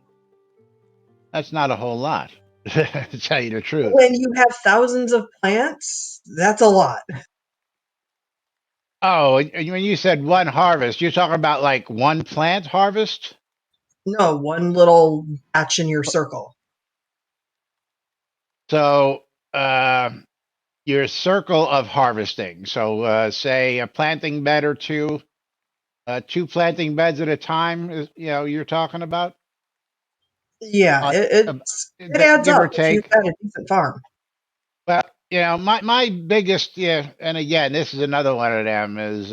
that's not a whole lot, to tell you the truth. When you have thousands of plants, that's a lot. Oh, and when you said one harvest, you're talking about like one plant harvest? No, one little patch in your circle. So, uh, your circle of harvesting. So, say a planting bed or two planting beds at a time is, you're talking about? Yeah, Uh, it uh, it adds give or up if you've take. got a decent farm. Well, my biggest, yeah, and again, this is another one of them is,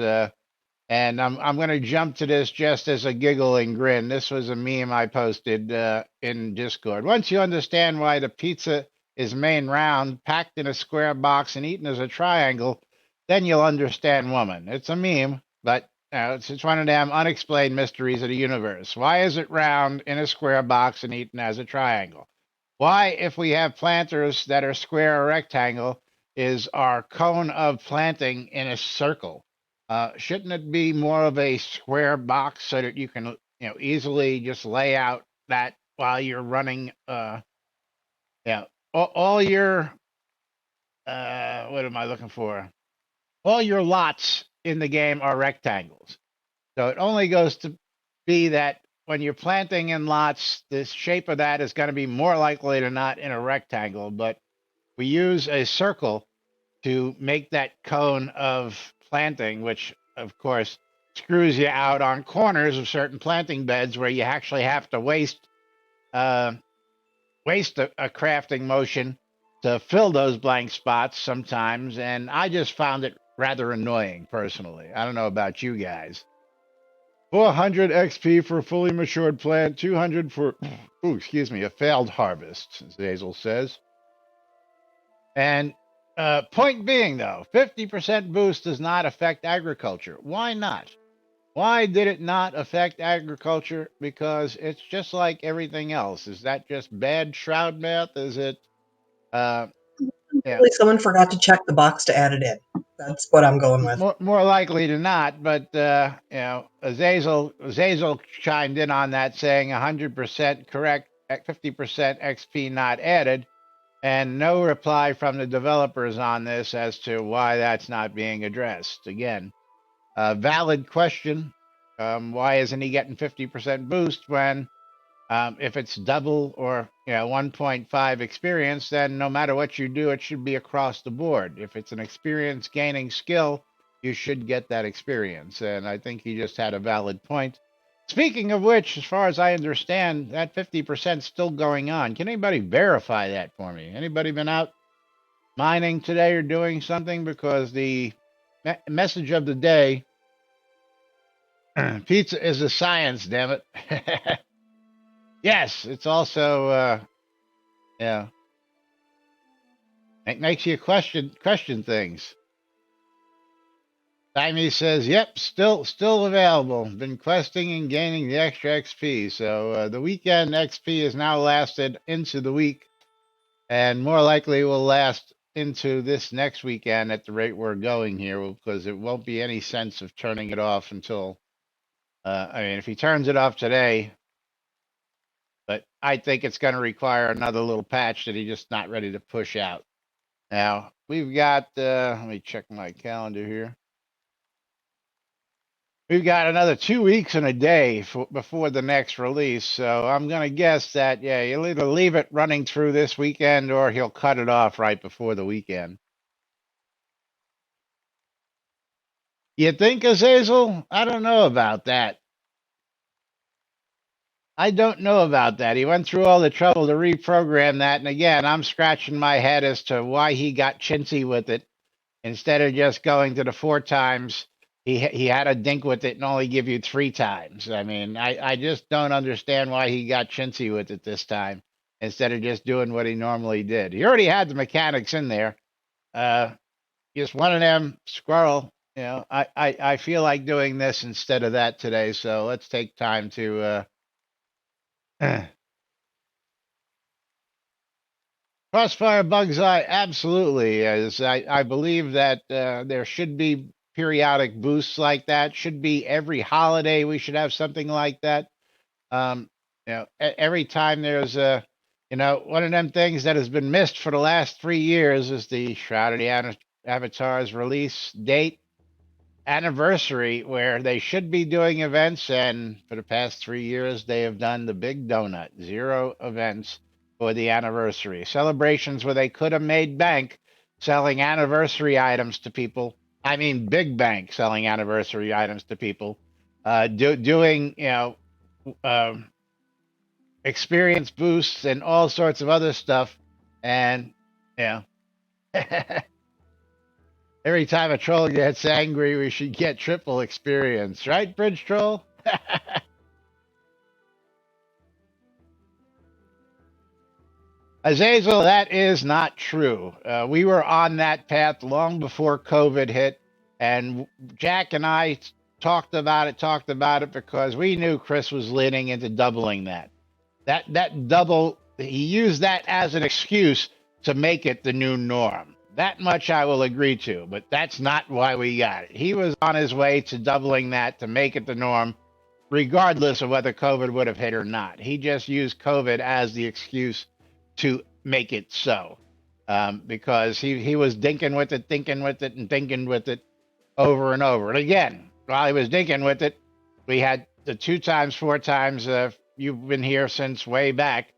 and I'm going to jump to this just as a giggle and grin. This was a meme I posted in Discord. Once you understand why the pizza is made round, packed in a square box, and eaten as a triangle, then you'll understand woman. It's a meme, but it's one of them unexplained mysteries of the universe. Why is it round in a square box and eaten as a triangle? Why, if we have planters that are square or rectangle, is our cone of planting in a circle? Shouldn't it be more of a square box so that you can, easily just lay out that while you're running, yeah, all your, what am I looking for? All your lots in the game are rectangles. So it only goes to be that when you're planting in lots, the shape of that is going to be more likely to not in a rectangle, but we use a circle to make that cone of planting, which of course screws you out on corners of certain planting beds where you actually have to uh, waste a crafting motion to fill those blank spots sometimes. And I just found it rather annoying personally. I don't know about you guys. 400 XP for fully matured plant, 200 for, ooh, excuse me, a failed harvest, as Hazel says. And point being, though, 50% boost does not affect agriculture. Why not? Why did it not affect agriculture? Because it's just like everything else. Is that just bad Shroud math? Is it, uh, yeah, Probably someone forgot to check the box to add it in. That's what I'm going with. more likely to not? But Azazel chimed in on that, saying 100% correct, at 50% XP not added. And no reply from the developers on this as to why that's not being addressed. Again, a valid question. Why isn't he getting 50% boost when, if it's double or 1.5 experience, then no matter what you do, it should be across the board. If it's an experience gaining skill, you should get that experience. And I think he just had a valid point. Speaking of which, as far as I understand, that 50% is still going on. Can anybody verify that for me? Anybody been out mining today or doing something? Because the message of the day, pizza is a science, damn it. Yes, it's also, yeah, it makes you question things. Timey says, "Yep, still available. Been questing and gaining the extra XP. So the weekend XP has now lasted into the week, and more likely will last into this next weekend at the rate we're going here, because it won't be any sense of turning it off until, I mean, if he turns it off today, but I think it's going to require another little patch that he's just not ready to push out. Now we've got, let me check my calendar here. We've got another 2 weeks and a day before the next release. So I'm going to guess that, yeah, you'll either leave it running through this weekend or he'll cut it off right before the weekend. You think, Azazel? I don't know about that. I don't know about that. He went through all the trouble to reprogram that. And again, I'm scratching my head as to why he got chintzy with it. Instead of just going to the 4 times, he had a dink with it and only give you 3 times. I mean, I just don't understand why he got chintzy with it this time instead of just doing what he normally did. He already had the mechanics in there. Just one of them squirrel. I feel like doing this instead of that today. So let's take time to Crossfire Bug's Eye, absolutely. As I believe that there should be periodic boosts like that. Should be every holiday. We should have something like that. Um, every time there's one of them things that has been missed for the last 3 years is the Shroud of the Avatar's release date. anniversary where they should be doing events, and for the past 3 years they have done the big donut. 0 events for the anniversary celebrations where they could have made bank selling anniversary items to people. I mean, big bank selling anniversary items to people. Doing um, experience boosts and all sorts of other stuff, and you know. Every time a troll gets angry, we should get triple experience, right, Bridge Troll? Azazel, that is not true. We were on that path long before COVID hit, and Jack and I talked about it because we knew Chris was leaning into doubling that. That double, he used that as an excuse to make it the new norm. That much I will agree to, but that's not why we got it. He was on his way to doubling that to make it the norm, regardless of whether COVID would have hit or not. He just used COVID as the excuse to make it so, because he was dinking with it, thinking with it, and thinking with it over and over. And again, while he was dinking with it, we had the 2 times, 4 times. You've been here since way back.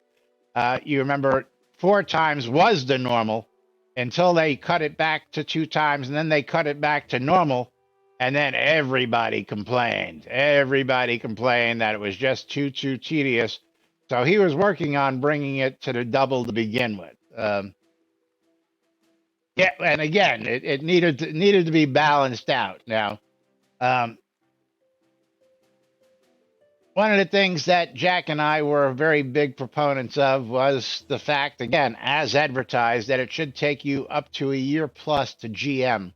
You remember 4 times was the normal until they cut it back to 2 times, and then they cut it back to normal. And then everybody complained. Everybody complained that it was just too tedious. So he was working on bringing it to the double to begin with. Yeah, and again, it needed to be balanced out. Now, one of the things that Jack and I were very big proponents of was the fact, again, as advertised, that it should take you up to a year plus to GM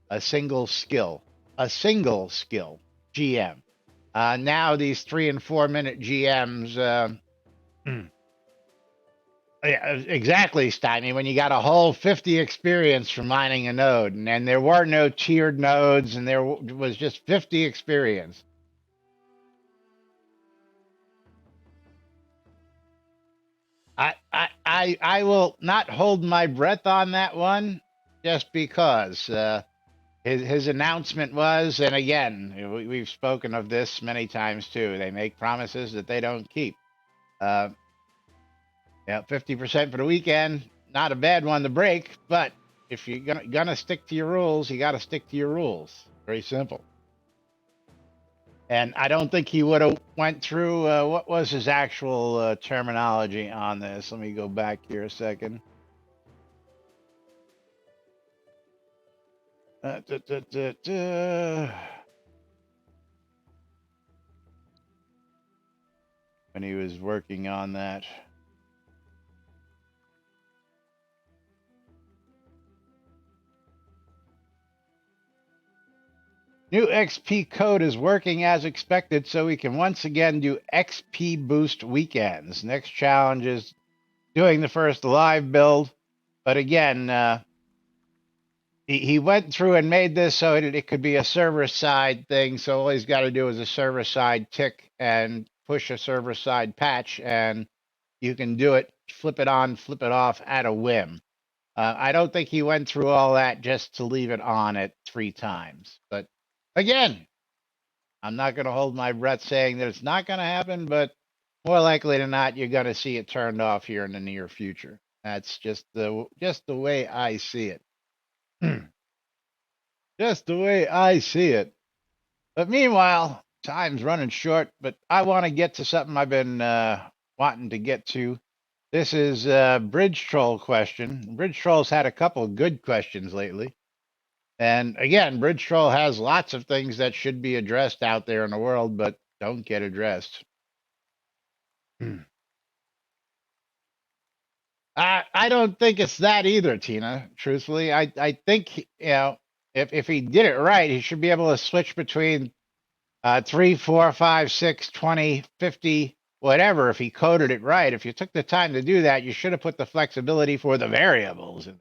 a single skill GM. Now these 3 and 4 minute GMs, yeah, exactly, Steiny. When you got a whole 50 experience from mining a node, and there were no tiered nodes, and there was just 50 experience. I will not hold my breath on that one, just because his announcement was, and again, we've spoken of this many times too. They make promises that they don't keep. Yeah, 50% for the weekend, not a bad one to break, but if you're gonna stick to your rules, you got to stick to your rules. Very simple. And I don't think he would have went through. What was his actual terminology on this? Let me go back here a second. When he was working on that. New XP code is working as expected, so we can once again do XP boost weekends. Next challenge is doing the first live build, but again, he went through and made this so it could be a server side thing. So all he's got to do is a server side tick and push a server side patch, and you can do it, flip it on, flip it off at a whim. I don't think he went through all that just to leave it on at 3 times. But again, I'm not going to hold my breath saying that it's not going to happen, but more likely than not, you're going to see it turned off here in the near future. That's just the way I see it. Just the way I see it. But meanwhile, time's running short, but I want to get to something I've been wanting to get to. This is a Bridge Troll question. Bridge Troll's had a couple good questions lately. And again, Bridge Troll has lots of things that should be addressed out there in the world, but don't get addressed. I don't think it's that either, Tina. Truthfully, I think if he did it right, he should be able to switch between 3, 4, 5, 6, 20, 50, whatever. If he coded it right, if you took the time to do that, you should have put the flexibility for the variables. And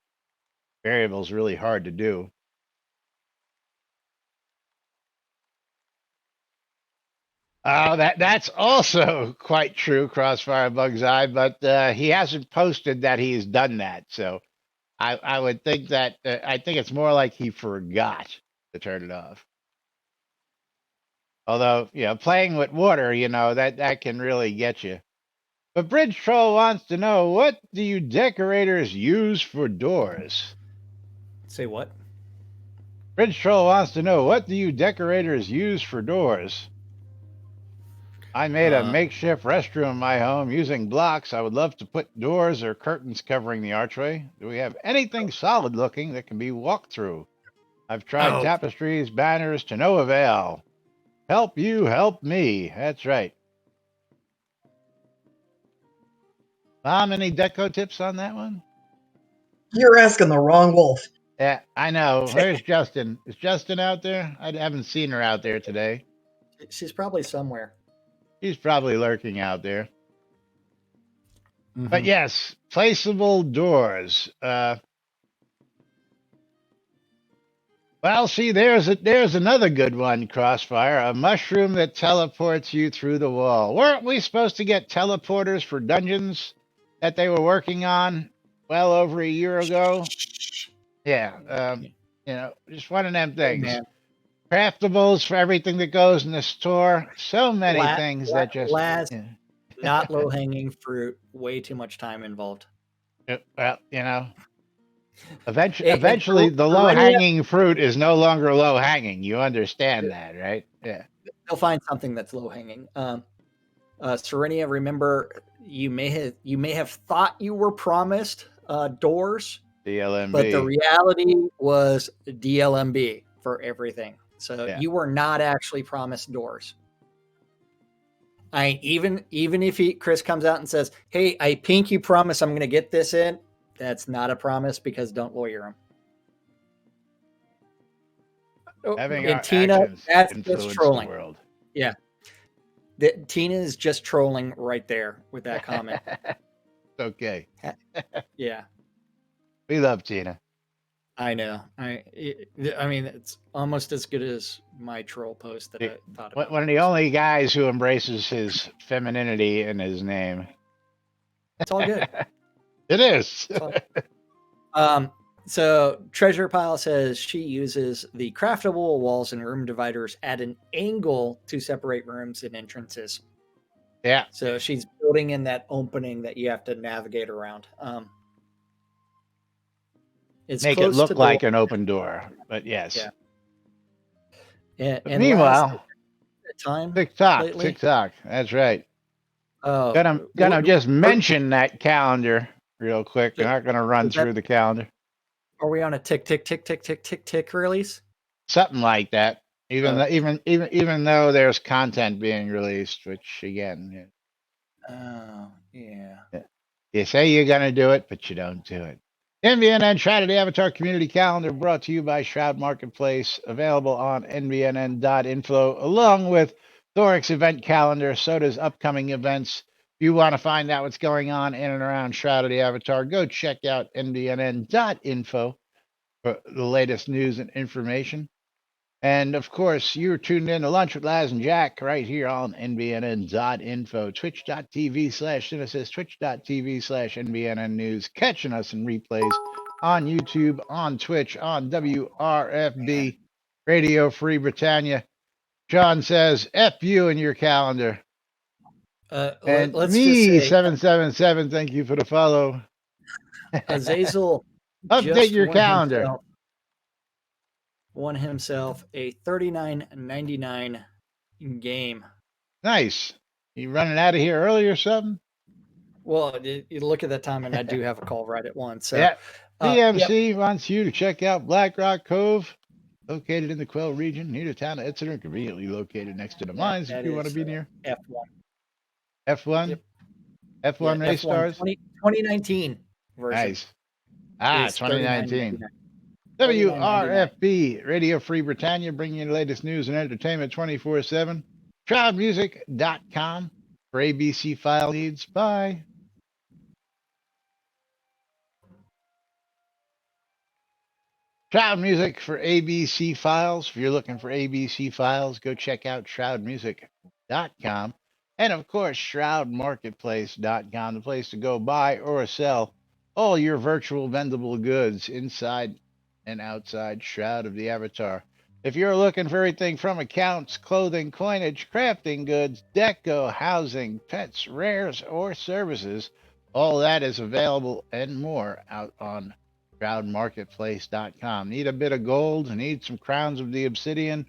variables really hard to do. That's also quite true, Crossfire Bug's Eye, but he hasn't posted that he's done that. So I would think that I think it's more like he forgot to turn it off. Although, playing with water, that can really get you. But Bridge Troll wants to know, what do you decorators use for doors? Say what? Bridge Troll wants to know, what do you decorators use for doors? I made a makeshift restroom in my home using blocks. I would love to put doors or curtains covering the archway. Do we have anything solid looking that can be walked through? I've tried Oh. tapestries, banners, to no avail. Help you, help me. That's right. Mom, any deco tips on that one? You're asking the wrong wolf. Yeah, I know. Where's Justin? Is Justin out there? I haven't seen her out there today. She's probably somewhere. She's probably lurking out there. Mm-hmm. But yes, placeable doors. Well, see, there's another good one, Crossfire. A mushroom that teleports you through the wall. Weren't we supposed to get teleporters for dungeons that they were working on well over a year ago? Yeah, just one of them things. Man. Craftables for everything that goes in the store. So many things that just not low hanging fruit. Way too much time involved. Well, eventually the low hanging fruit is no longer low hanging. You understand that, right? Yeah. They'll find something that's low hanging. Serenia, remember, you may have thought you were promised doors, DLMB, but the reality was DLMB for everything. So you were not actually promised doors. Even if Chris comes out and says, "Hey, I pinky promise I'm going to get this in," that's not a promise, because don't lawyer him. Having and Tina, that's just trolling. The world. Yeah. Tina is just trolling right there with that comment. Okay. Yeah. We love Tina. I know. I mean, it's almost as good as my troll post that I thought about. One of the only guys who embraces his femininity in his name. It's all good. It is. So Treasure Pile says she uses the craftable walls and room dividers at an angle to separate rooms and entrances. Yeah. So she's building in that opening that you have to navigate around. It's make it look like an open door, but yes. Yeah. And meanwhile, time TikTok. That's right. Oh, gonna just mention that calendar real quick. We're not gonna run through the calendar. Are we on a tick release? Something like that. Even though there's content being released, which again. Oh yeah. You say you're gonna do it, but you don't do it. NBNN Shroud of the Avatar Community Calendar, brought to you by Shroud Marketplace, available on NBNN.info, along with Thoric's event calendar, Soda's upcoming events. If you want to find out what's going on in and around Shroud of the Avatar, go check out NBNN.info for the latest news and information. And of course, you're tuned in to Lunch with Laz and Jack right here on NBNN.info, twitch.tv/Cinesis, twitch.tv/NBNN News, catching us in replays on YouTube, on Twitch, on WRFB, Radio Free Britannia. John says, F you in your calendar. And let's me, just say, 777, thank you for the follow. Azazel update your calendar. Won himself a $39.99 game. Nice. You running out of here early or something? Well, you look at that time, and I do have a call right at 1. So, yeah. DMC wants you to check out Black Rock Cove, located in the Quell region, near the town of Exeter, conveniently located next to the mines if you want to be near. F1. F1? Yep. F1 race stars? 2019 version. Nice. 2019. WRFB, Radio Free Britannia, bringing you the latest news and entertainment 24/7. Shroudmusic.com for ABC file needs. Bye. Shroud Music for ABC files. If you're looking for ABC files, go check out shroudmusic.com. And of course, shroudmarketplace.com, the place to go buy or sell all your virtual vendable goods inside and outside Shroud of the Avatar. If you're looking for everything from accounts, clothing, coinage, crafting goods, deco, housing, pets, rares, or services, all that is available and more out on shroudmarketplace.com. Need a bit of gold? Need some crowns of the obsidian?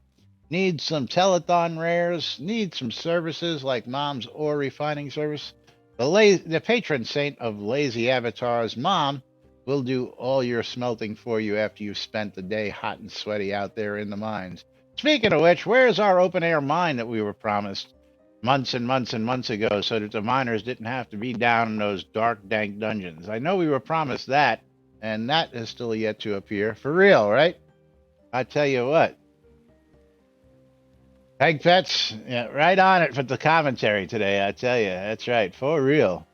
Need some telethon rares? Need some services like mom's ore refining service? The patron saint of lazy avatars, Mom, we'll do all your smelting for you after you've spent the day hot and sweaty out there in the mines. Speaking of which, where's our open air mine that we were promised months and months and months ago so that the miners didn't have to be down in those dark, dank dungeons? I know we were promised that, and that is still yet to appear. For real, right? I tell you what. Peg Pets, yeah, right on it for the commentary today, I tell you. That's right, for real.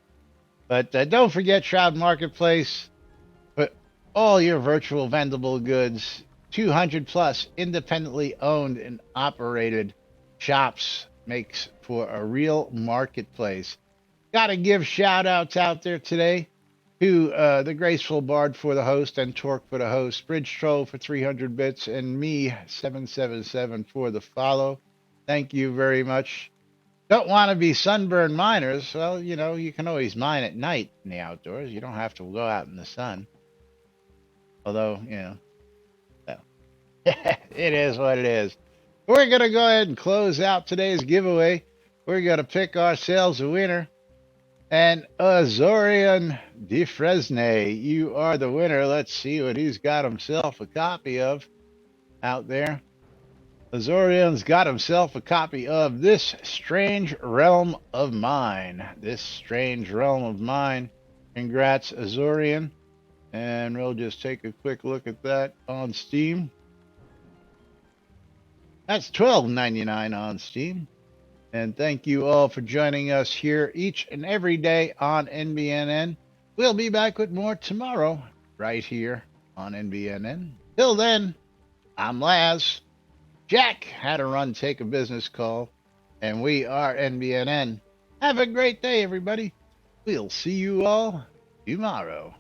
But don't forget Shroud Marketplace. All your virtual vendable goods, 200 plus independently owned and operated shops makes for a real marketplace. Got to give shout outs out there today to the Graceful Bard for the host and Torque for the host, Bridge Troll for 300 bits, and me 777 for the follow. Thank you very much. Don't want to be sunburned miners? Well, you know, you can always mine at night in the outdoors. You don't have to go out in the sun. Although, you know, well, it is what it is. We're going to go ahead and close out today's giveaway. We're going to pick ourselves a winner. And Azorian DeFresnay, you are the winner. Let's see what he's got himself a copy of out there. Azorian's got himself a copy of This Strange Realm of Mine. This Strange Realm of Mine. Congrats, Azorian. And we'll just take a quick look at that on Steam. That's $12.99 on Steam. And thank you all for joining us here each and every day on NBNN. We'll be back with more tomorrow, right here on NBNN. Till then, I'm Laz. Jack had to run take a business call, and we are NBNN. Have a great day, everybody. We'll see you all tomorrow.